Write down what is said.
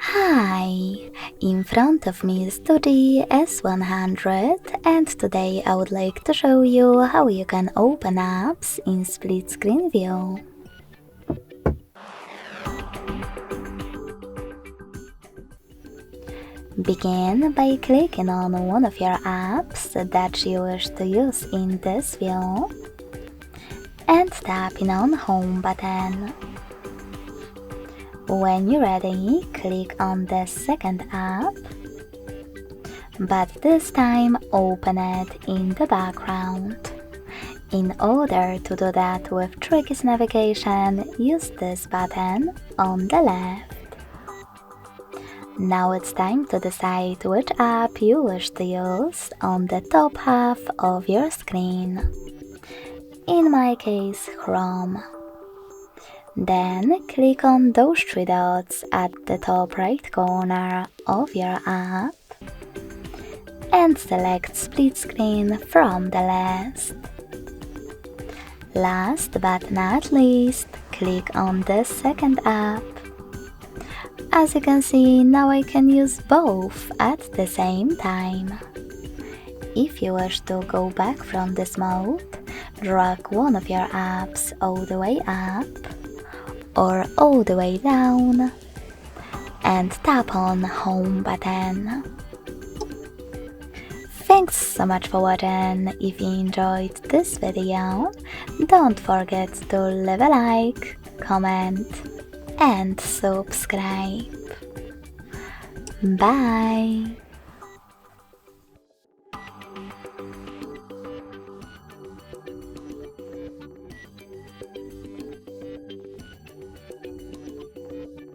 Hi! In front of me is DOOGEE S100 and today I would like to show you how you can open apps in split screen view. Begin by clicking on one of your apps that you wish to use in this view and tapping on Home button. When you're ready, click on the second app, but this time open it in the background. In order to do that with tricky navigation, use this button on the left. Now it's time to decide which app you wish to use on the top half of your screen. In my case, Chrome. Then click on those three dots at the top right corner of your app and select split screen from the list. Last but not least, click on the second app. As you can see, now I can use both at the same time. If you wish to go back from this mode, drag one of your apps all the way up or all the way down and tap on Home button. Thanks so much for watching. If you enjoyed this video, don't forget to leave a like, comment and subscribe. Bye!